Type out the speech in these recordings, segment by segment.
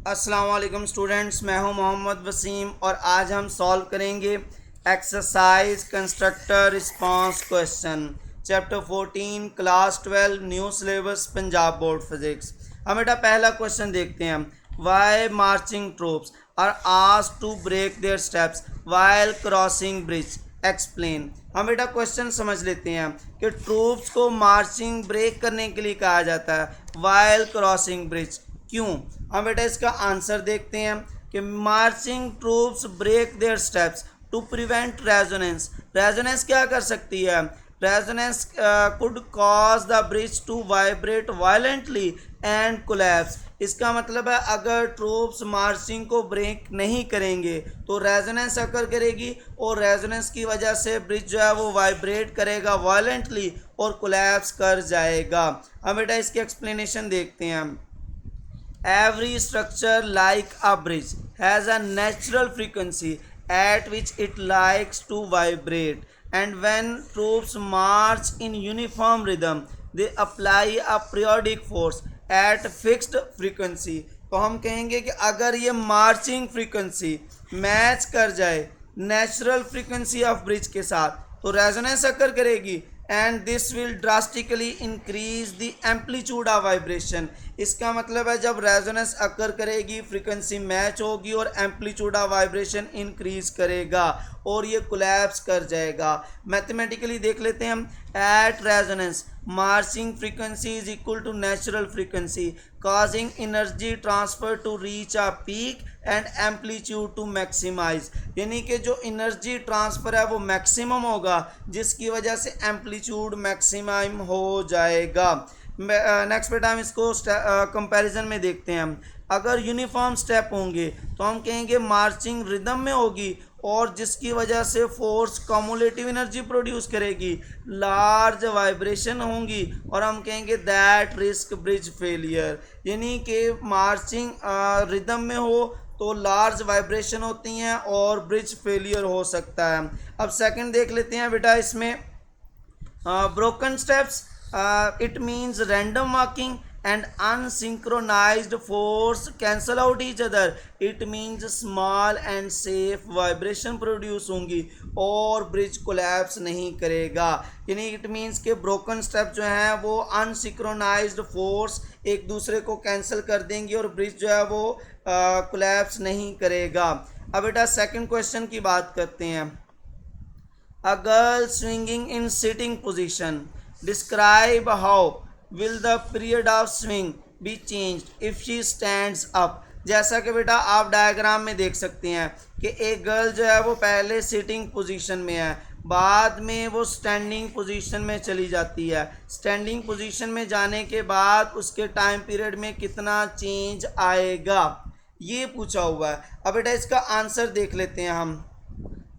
अस्सलाम वालेकुम स्टूडेंट्स, मैं हूं मोहम्मद वसीम और आज हम सॉल्व करेंगे exercise constructed response question chapter 14 class 12 new syllabus Punjab board physics. हम बेटा पहला क्वेश्चन देखते हैं। Why marching troops are asked to break their steps while crossing bridge, explain. हम बेटा क्वेश्चन समझ लेते हैं कि ट्रूप्स को मार्चिंग ब्रेक करने के लिए कहा जाता है वाइल क्रॉसिंग ब्रिज। क्यों? हम बेटा इसका आंसर देखते हैं कि marching troops break their steps to prevent resonance. Resonance क्या कर सकती है? Resonance could cause the bridge to vibrate violently and collapse. इसका मतलब है अगर ट्रूप्स मार्चिंग को ब्रेक नहीं करेंगे तो रेजोनेंस अकर करेगी और रेजोनेंस की वजह से ब्रिज जो है वो वाइब्रेट करेगा वायलेंटली और कोलैप्स कर जाएगा। हम बेटा इसकी एक्सप्लेनेशन देखते हैं। Every structure like a bridge has a natural frequency at which it likes to vibrate, and when troops march in uniform rhythm, they apply a periodic force at fixed frequency। तो हम कहेंगे कि अगर ये marching frequency match कर जाए natural frequency of bridge के साथ तो रेजोनेंस अकर करेगी and this will drastically increase the amplitude of vibration. इसका मतलब है जब रेजोनेंस अकर करेगी फ्रीक्वेंसी मैच होगी और एम्पलीट्यूड ऑफ वाइब्रेशन इंक्रीज करेगा और ये कोलैप्स कर जाएगा। मैथमेटिकली देख लेते हैं हम। At resonance marching frequency is equal to natural frequency causing energy transfer to reach a peak and amplitude to maximize। यानी कि जो एनर्जी ट्रांसफ़र है वो मैक्सिमम होगा जिसकी वजह से एम्पलीट्यूड मैक्सिमम हो जाएगा। नेक्स्ट बेटा हम इसको कंपैरिजन में देखते हैं। हम अगर यूनिफॉर्म स्टेप होंगे तो हम कहेंगे मार्चिंग रिदम में होगी और जिसकी वजह से फोर्स कम्युलेटिव एनर्जी प्रोड्यूस करेगी, लार्ज वाइब्रेशन होंगी और हम कहेंगे दैट रिस्क ब्रिज फेलियर। यानी कि मार्चिंग रिदम में हो तो लार्ज वाइब्रेशन होती हैं और ब्रिज फेलियर हो सकता है। अब सेकंड देख लेते हैं बेटा इसमें। Broken steps it means random walking and unsynchronized force cancel out each other। it means small and safe vibration produce होंगी और ब्रिज कोलैप्स नहीं करेगा। यानी इट मीन्स के ब्रोकन स्टेप जो हैं वो अनसिंक्रोनाइज्ड फोर्स एक दूसरे को कैंसिल कर देंगी और ब्रिज जो है वो कोलैप्स नहीं करेगा। अब बेटा सेकंड क्वेश्चन की बात करते हैं। A girl swinging in sitting position, describe how will the period of swing be changed if she stands up। जैसा कि बेटा आप डायग्राम में देख सकते हैं कि एक गर्ल जो है वो पहले सिटिंग पोजीशन में है, बाद में वो स्टैंडिंग पोजीशन में चली जाती है। स्टैंडिंग पोजीशन में जाने के बाद उसके टाइम पीरियड में कितना चेंज आएगा ये पूछा हुआ है। अब बेटा इसका आंसर देख लेते हैं हम।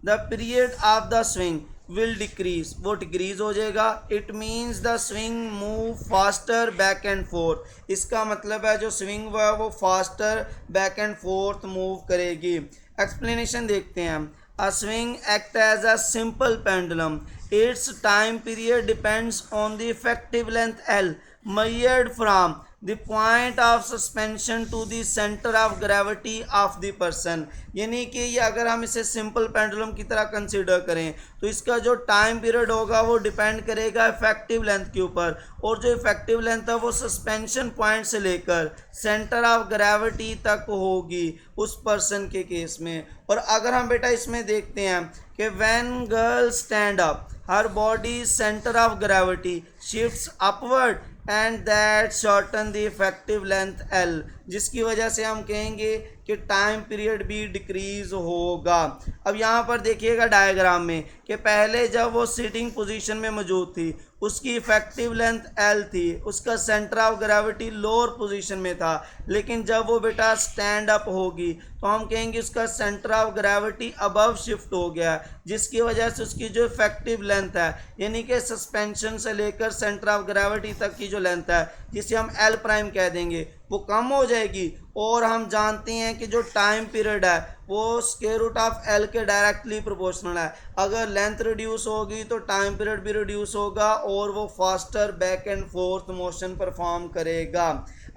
The period of the swing will decrease, वो डिक्रीज हो जाएगा। It means the swing move faster back and forth. इसका मतलब है जो स्विंग है वो faster back and forth move करेगी। एक्सप्लेनेशन देखते हैं हम। A swing act as a simple pendulum, its time period depends on the effective length L measured from the point of suspension to the center of gravity of the person। यानी कि ये अगर हम इसे simple pendulum की तरह consider करें तो इसका जो टाइम पीरियड होगा वो डिपेंड करेगा इफेक्टिव लेंथ के ऊपर और जो इफेक्टिव लेंथ है वो सस्पेंशन पॉइंट से लेकर सेंटर ऑफ ग्रेविटी तक होगी उस पर्सन के केस में। और अगर हम बेटा इसमें देखते हैं कि when girl stand up her body centre of gravity shifts upward and that shorten the effective length L, जिसकी वजह से हम कहेंगे कि टाइम पीरियड भी डिक्रीज होगा। अब यहाँ पर देखिएगा डायग्राम में कि पहले जब वो सिटिंग पोजीशन में मौजूद थी उसकी इफेक्टिव लेंथ एल थी, उसका centre of gravity lower position में था, लेकिन जब वो बेटा स्टैंड अप होगी तो हम कहेंगे उसका centre of gravity above shift हो गया, जिसकी वजह से उसकी जो इफेक्टिव लेंथ है यानी कि सस्पेंशन से लेकर सेंटर ऑफ ग्रेविटी तक की जो लेंथ है जिसे हम एल प्राइम कह देंगे वो कम हो जाएगी। और हम जानते हैं कि जो टाइम पीरियड है वो स्क्वायर रूट ऑफ एल के डायरेक्टली प्रोपोर्शनल है। अगर लेंथ रिड्यूस होगी तो टाइम पीरियड भी रिड्यूस होगा और वो faster back and fourth motion perform करेगा।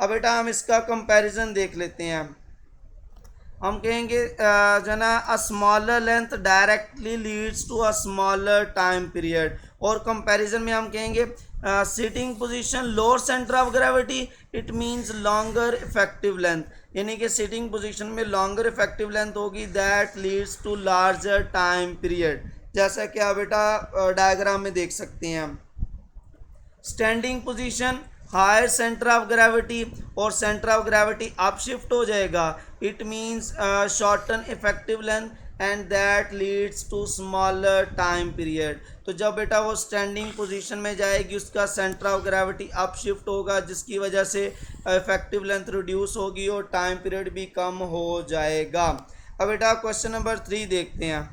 अब बेटा हम इसका कंपैरिजन देख लेते हैं। हम कहेंगे जो ना a smaller length directly leads to a smaller time period. और कंपैरिजन में हम कहेंगे sitting position lower centre of gravity, it means longer effective length, यानी कि सिटिंग पोजीशन में लॉन्गर इफेक्टिव लेंथ होगी, that leads to larger time period. जैसा कि आप बेटा डायग्राम में देख सकते हैं। Standing position higher centre of gravity, और centre of gravity up shift हो जाएगा, it means shorten effective length and that leads to smaller time period. तो जब बेटा वो स्टैंडिंग पोजीशन में जाएगी उसका centre of gravity up shift होगा, जिसकी वजह से इफेक्टिव लेंथ रिड्यूस होगी और टाइम पीरियड भी कम हो जाएगा। अब बेटा क्वेश्चन नंबर 3 देखते हैं।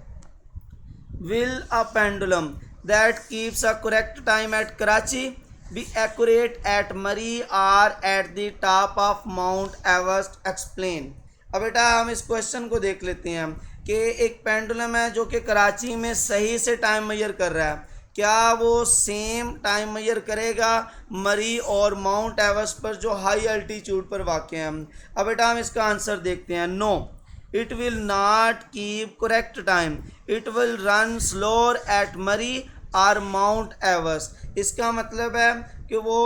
Will a pendulum that keeps a correct time at Karachi be accurate at Murree or at the top of Mount Everest? Explain। अब बेटा हम इस क्वेश्चन को देख लेते हैं कि एक पेंडुलम है जो कि कराची में सही से टाइम मेजर कर रहा है, क्या वो सेम टाइम मेजर करेगा मरी और माउंट एवरेस्ट पर जो हाई अल्टीट्यूड पर वाक़ हैं? अब बेटा हम इसका आंसर देखते हैं। No, it will not keep correct time, it will run slower at Murree और माउंट एवरेस्ट। इसका मतलब है कि वो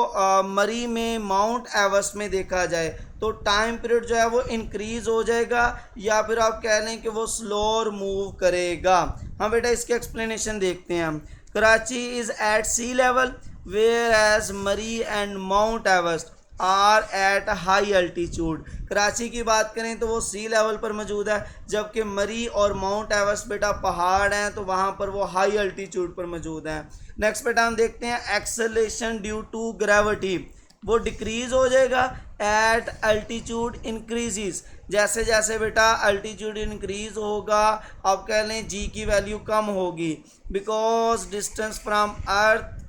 मरी में माउंट एवरेस्ट में देखा जाए तो टाइम पीरियड जो है वो इंक्रीज़ हो जाएगा, या फिर आप कह लें कि वो स्लोअर मूव करेगा। हम बेटा इसके एक्सप्लेनेशन देखते हैं। Karachi is at sea level whereas Murree and Mount Everest are at high altitude. Karachi की बात करें तो वो सी लेवल पर मौजूद है, जबकि मरी और माउंट एवरेस्ट बेटा पहाड़ हैं तो वहाँ पर वो हाई अल्टीट्यूड पर मौजूद हैं। नेक्स्ट बेटा हम देखते हैं एक्सेलेरेशन ड्यू टू ग्रेविटी, वो डिक्रीज़ हो जाएगा एट अल्टीट्यूड इंक्रीजेस। जैसे जैसे बेटा अल्टीट्यूड इंक्रीज होगा आप कह लें जी की वैल्यू कम होगी, because distance from earth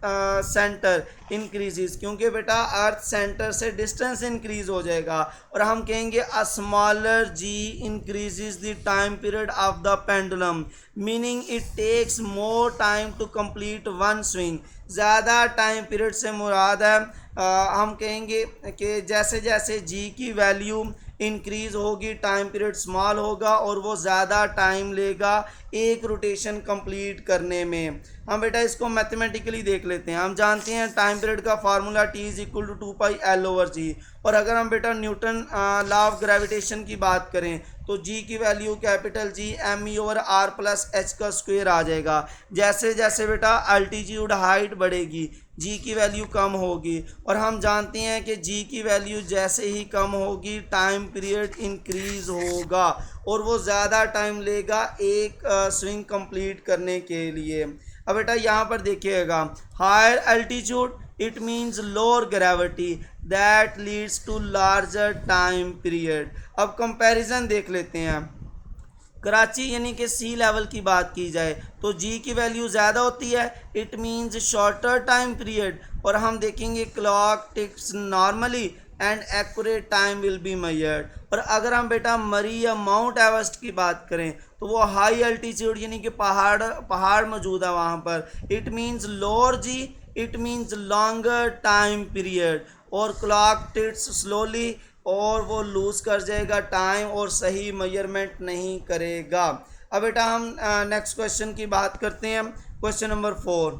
centre increases, क्योंकि बेटा अर्थ सेंटर से डिस्टेंस इंक्रीज हो जाएगा। और हम कहेंगे a smaller g increases the time period of the pendulum, meaning it takes more time to complete one swing. ज़्यादा टाइम पीरियड से मुराद है हम कहेंगे कि जैसे जैसे जी की वैल्यू इंक्रीज़ होगी टाइम पीरियड स्मॉल होगा और वो ज़्यादा टाइम लेगा एक रोटेशन कंप्लीट करने में। हम बेटा इसको मैथमेटिकली देख लेते हैं। हम जानते हैं टाइम पीरियड का formula T is equal to 2πL/g, और अगर हम बेटा न्यूटन लॉ ऑफ ग्रेविटेशन की बात करें तो जी की value capital G m/r + h का स्क्वायर आ जाएगा। जैसे जैसे बेटा अल्टीट्यूड हाइट बढ़ेगी जी की वैल्यू कम होगी, और हम जानते हैं कि जी की वैल्यू जैसे ही कम होगी टाइम पीरियड इंक्रीज़ होगा और वो ज़्यादा टाइम लेगा एक स्विंग कंप्लीट करने के लिए। अब बेटा यहाँ पर देखिएगा higher altitude it means lower gravity that leads to larger time period. अब कंपैरिजन देख लेते हैं। कराची यानी कि सी लेवल की बात की जाए तो जी की वैल्यू ज़्यादा होती है, it means shorter time period, और हम देखेंगे clock ticks normally and accurate time will be measured. और अगर हम बेटा मरी या माउंट एवरेस्ट की बात करें तो वो हाई अल्टीट्यूड यानी कि पहाड़ मौजूद है वहाँ पर, it means lower g, it means longer time period, और क्लॉक टिक्स स्लोली और वो लूज़ कर जाएगा टाइम और सही मेजरमेंट नहीं करेगा। अब बेटा हम नेक्स्ट क्वेश्चन की बात करते हैं। Question number 4,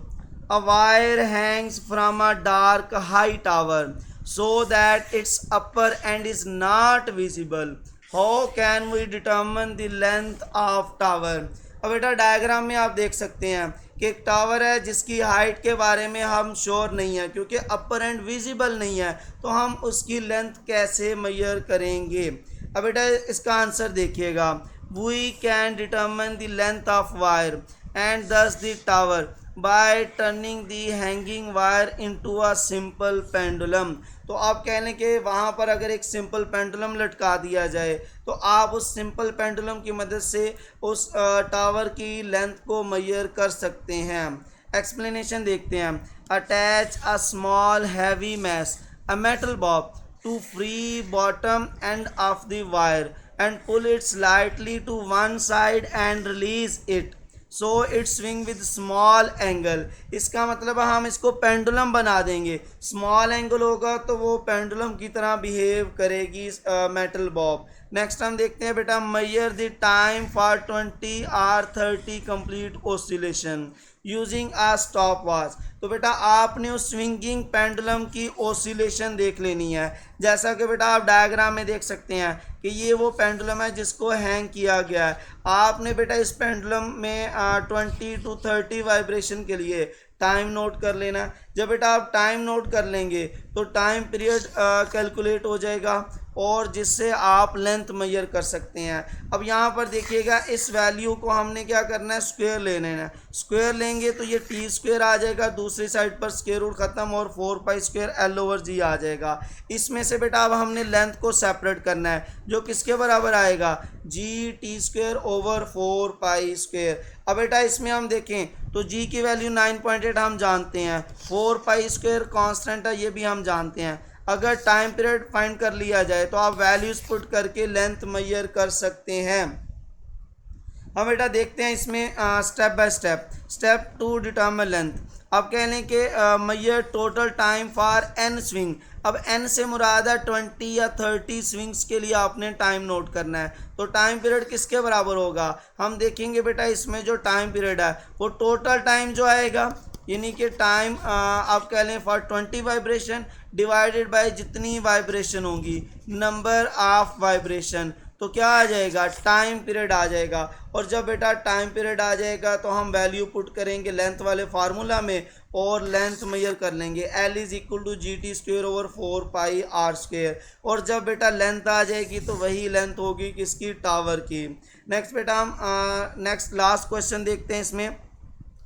a wire Hanks from a dark high tower so that its upper end is not visible. How can we determine the length of tower? अब बेटा डायग्राम में आप देख सकते हैं कि एक टावर है जिसकी हाइट के बारे में हम श्योर नहीं है क्योंकि अपर एंड विजिबल नहीं है, तो हम उसकी लेंथ कैसे मेजर करेंगे? अब बेटा इसका आंसर देखिएगा। We can determine the length of wire and this the tower by turning the hanging wire into a simple pendulum. तो आप कह लें कि वहाँ पर अगर एक सिंपल पेंडुलम लटका दिया जाए तो आप उस सिंपल पेंडुलम की मदद से उस टावर की लेंथ को मेजर कर सकते हैं। एक्सप्लेनेशन देखते हैं। Attach a small heavy mass a metal bob to free bottom end of the wire and pull it slightly to one side and release it so it swing with small angle. इसका मतलब हम इसको pendulum बना देंगे, small angle होगा तो वो pendulum की तरह बिहेव करेगी मेटल बॉब। नेक्स्ट हम देखते हैं बेटा, मेजर द टाइम फॉर 20 और 30 complete oscillation using a stop watch. तो बेटा आपने उस स्विंगिंग पेंडुलम की ऑसिलेशन देख लेनी है। जैसा कि बेटा आप डायग्राम में देख सकते हैं कि ये वो पेंडुलम है जिसको हैंग किया गया है। आपने बेटा इस पेंडुलम में 20 to 30 वाइब्रेशन के लिए टाइम नोट कर लेना। जब बेटा आप टाइम नोट कर लेंगे तो टाइम पीरियड कैलकुलेट हो जाएगा और जिससे आप लेंथ मेजर कर सकते हैं। अब यहाँ पर देखिएगा इस वैल्यू को हमने क्या करना है, स्क्वायर ले लेना है। स्क्वायर लेंगे तो ये टी स्क्वायर आ जाएगा, दूसरी साइड पर स्क्वायर रूट खत्म और 4 पाई स्क्वायर एल ओवर जी आ जाएगा। इसमें से बेटा अब हमने लेंथ को सेपरेट करना है जो किसके बराबर आएगा, G T square over 4 pi square. अब बेटा इसमें हम देखें तो जी की वैल्यू 9.8 हम जानते हैं, 4 पाई स्क्वायर कॉन्स्टेंट है ये भी हम जानते हैं। अगर टाइम पीरियड फाइंड कर लिया जाए तो आप वैल्यूज पुट करके लेंथ मेजर कर सकते हैं। हम बेटा देखते हैं इसमें step by step. Step 2 determine length. अब कह लें कि measure total time for n swing. अब एन से मुराद है 20 या 30 स्विंग्स के लिए आपने टाइम नोट करना है। तो टाइम पीरियड किसके बराबर होगा, हम देखेंगे बेटा इसमें जो टाइम पीरियड है वो टोटल टाइम जो आएगा, यानी कि टाइम आप कह लें फॉर 20 वाइब्रेशन डिवाइडेड बाय जितनी वाइब्रेशन होंगी, नंबर ऑफ वाइब्रेशन, तो क्या आ जाएगा, टाइम पीरियड आ जाएगा। और जब बेटा टाइम पीरियड आ जाएगा तो हम वैल्यू पुट करेंगे लेंथ वाले फार्मूला में और लेंथ मेजर कर लेंगे, L is equal to g t square over 4 pi r square. और जब बेटा लेंथ आ जाएगी तो वही लेंथ होगी किसकी, टावर की। नेक्स्ट बेटा हम नेक्स्ट लास्ट क्वेश्चन देखते हैं इसमें,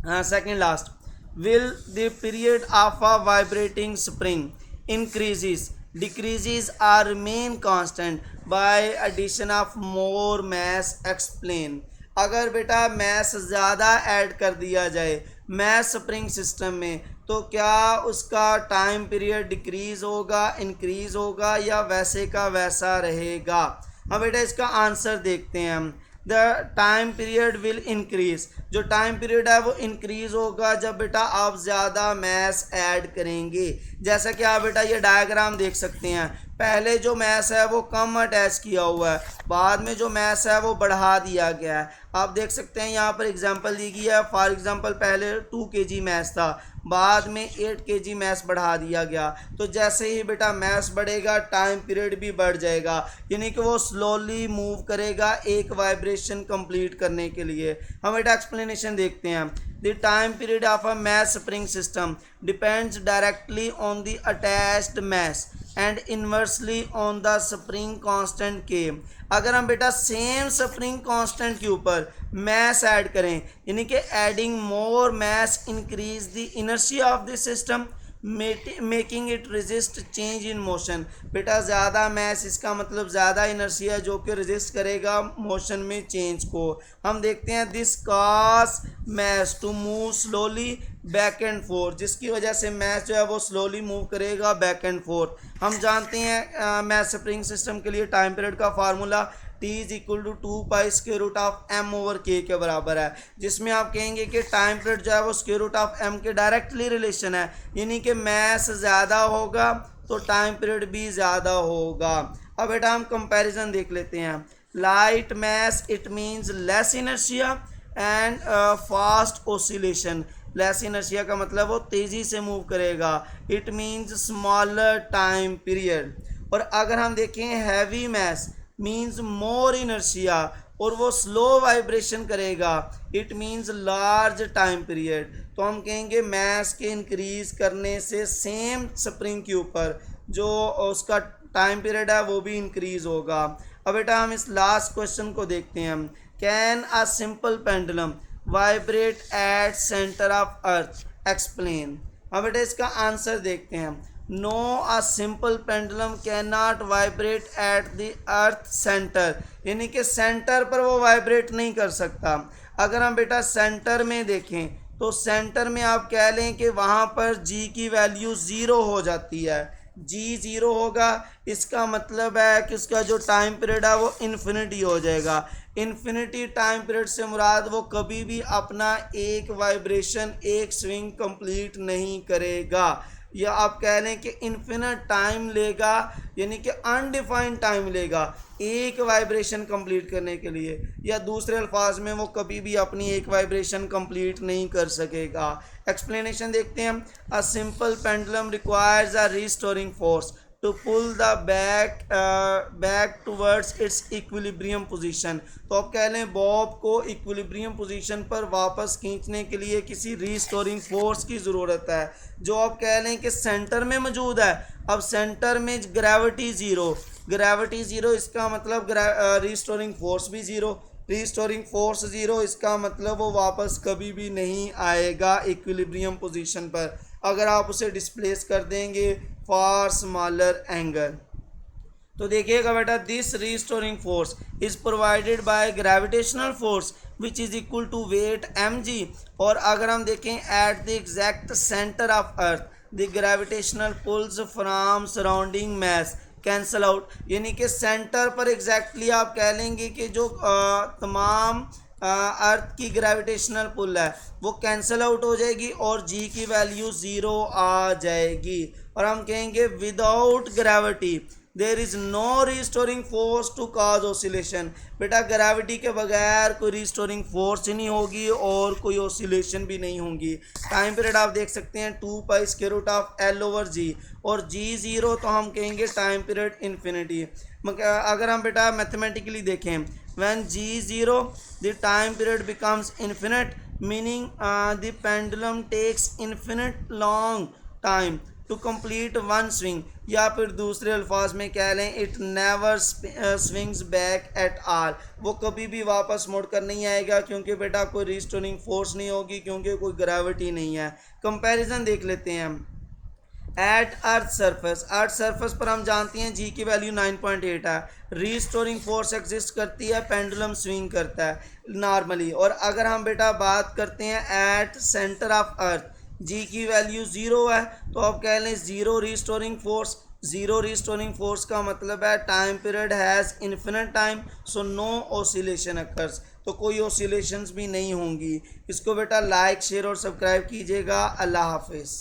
second last. Will the period of a vibrating spring increases, decreases or remain constant by addition of more mass? Explain। अगर बेटा मैस ज़्यादा ऐड कर दिया जाए मैस स्प्रिंग सिस्टम में तो क्या उसका टाइम पीरियड डिक्रीज़ होगा, इंक्रीज़ होगा या वैसे का वैसा रहेगा। हाँ बेटा इसका आंसर देखते हैं हम। The time period will increase, जो टाइम पीरियड है वो इंक्रीज होगा जब बेटा आप ज़्यादा मैस ऐड करेंगे। जैसा कि आप बेटा ये डायग्राम देख सकते हैं, पहले जो मैस है वो कम अटैच किया हुआ है, बाद में जो मैस है वो बढ़ा दिया गया है। आप देख सकते हैं यहाँ पर एग्जांपल दी गई है। फॉर एग्जांपल पहले 2 kg मैस था, बाद में 8 kg मैस बढ़ा दिया गया। तो जैसे ही बेटा मैस बढ़ेगा टाइम पीरियड भी बढ़ जाएगा, यानी कि वो स्लोली मूव करेगा एक वाइब्रेशन कंप्लीट करने के लिए। हम बेटा एक्सप्लेनेशन देखते हैं। The time period of a mass spring system depends directly on the attached mass and inversely on the spring constant के। अगर हम बेटा सेम स्प्रिंग कांस्टेंट के ऊपर मैस ऐड करें, यानी कि adding more mass increase the inertia of the system making it resist change in motion. बेटा ज़्यादा मैस इसका मतलब ज़्यादा इनर्शिया जो कि रेजिस्ट करेगा मोशन में चेंज को। हम देखते हैं this cause mass to move slowly back and forth, जिसकी वजह से मैस जो है वो स्लोली मूव करेगा बैक एंड फोर्थ। हम जानते हैं मैस स्प्रिंग सिस्टम के लिए टाइम पीरियड का formula T is equal to 2 pi square root of M over K के बराबर है, जिसमें आप कहेंगे कि टाइम पीरियड जो है वो स्क्वायर रूट ऑफ M के डायरेक्टली रिलेशन है, यानी कि मैस ज़्यादा होगा तो टाइम पीरियड भी ज़्यादा होगा। अब बेटा हम कंपैरिजन देख लेते हैं। Light mass it means less inertia and fast oscillation. Less inertia का मतलब वो तेज़ी से मूव करेगा, it means smaller time period. और अगर हम देखें heavy mass means more inertia और वो स्लो वाइब्रेशन करेगा, it means large time period. तो हम कहेंगे मैस के इंक्रीज करने से सेम स्प्रिंग के ऊपर जो उसका टाइम पीरियड है वो भी इंक्रीज होगा। अब बेटा हम इस लास्ट क्वेश्चन को देखते हैं। Can a simple pendulum vibrate at centre of earth? Explain. अब बेटा इसका आंसर देखते हैं। No, a simple pendulum can not vibrate at the earth centre, यानी कि सेंटर पर वो वाइब्रेट नहीं कर सकता। अगर हम बेटा सेंटर में देखें तो सेंटर में आप कह लें कि वहाँ पर जी की वैल्यू ज़ीरो हो जाती है, जी ज़ीरो होगा, इसका मतलब है कि उसका जो टाइम पीरियड है वो इन्फिनिटी हो जाएगा। इन्फिनिटी टाइम पीरियड से मुराद वो कभी भी अपना एक वाइब्रेशन, एक स्विंग कंप्लीट नहीं करेगा, या आप कह लें कि इन्फिनिट टाइम लेगा, यानी कि अनडिफाइंड टाइम लेगा एक वाइब्रेशन कंप्लीट करने के लिए, या दूसरे अल्फाज में वो कभी भी अपनी एक वाइब्रेशन कंप्लीट नहीं कर सकेगा। एक्सप्लेनेशन देखते हैं। A simple pendulum requires a restoring force to pull the back towards its equilibrium position. तो आप कह लें बॉब को इक्विलिब्रियम पोजीशन पर वापस खींचने के लिए किसी रिस्टोरिंग फोर्स की ज़रूरत है, जो आप कह लें कि सेंटर में मौजूद है। अब सेंटर में ग्रेविटी ज़ीरो, इसका मतलब रिस्टोरिंग फोर्स भी ज़ीरो। रिस्टोरिंग फोर्स ज़ीरो, इसका मतलब वो वापस कभी भी नहीं आएगा इक्विलिब्रियम पोजीशन पर, अगर आप उसे डिस्प्लेस कर देंगे फार स्मॉलर एंगल। तो देखिएगा बेटा, this restoring force is provided by gravitational force which is equal to weight mg। और अगर हम देखें at the exact centre of earth the gravitational pulls from surrounding mass cancel out, यानी कि सेंटर पर एग्जैक्टली आप कह लेंगे कि जो तमाम अर्थ की ग्रेविटेशनल पुल है वो कैंसल आउट हो जाएगी और जी की वैल्यू ज़ीरो आ जाएगी, और हम कहेंगे without gravity there is no restoring force to cause oscillation. बेटा ग्रेविटी के बगैर कोई रिस्टोरिंग फोर्स ही नहीं होगी और कोई ऑसिलेशन भी नहीं होगी। टाइम पीरियड आप देख सकते हैं 2π√L/g, और जी ज़ीरो तो हम कहेंगे टाइम पीरियड इन्फिनिटी। अगर हम बेटा मैथमेटिकली देखें, when g zero the time period becomes infinite, meaning the pendulum takes infinite long time to complete one swing, या फिर दूसरे अल्फाज में कह लें it never swings back at all, वो कभी भी वापस मुड़ कर नहीं आएगा, क्योंकि बेटा कोई रिस्टोरिंग फोर्स नहीं होगी, क्योंकि कोई ग्रेविटी नहीं है। कंपैरिजन देख लेते हैं हम। एट अर्थ सरफेस पर हम जानते हैं जी की वैल्यू 9.8 है, रिस्टोरिंग फोर्स एग्जिस्ट करती है, पेंडुलम स्विंग करता है नॉर्मली। और अगर हम बेटा बात करते हैं एट सेंटर ऑफ अर्थ, जी की वैल्यू ज़ीरो है, तो आप कह लें ज़ीरो रिस्टोरिंग फोर्स का मतलब है time period has infinite time, so no oscillation occurs, तो कोई ऑसिलेशंस भी नहीं होंगी। इसको बेटा लाइक शेयर और सब्सक्राइब कीजिएगा। अल्लाह हाफिज़।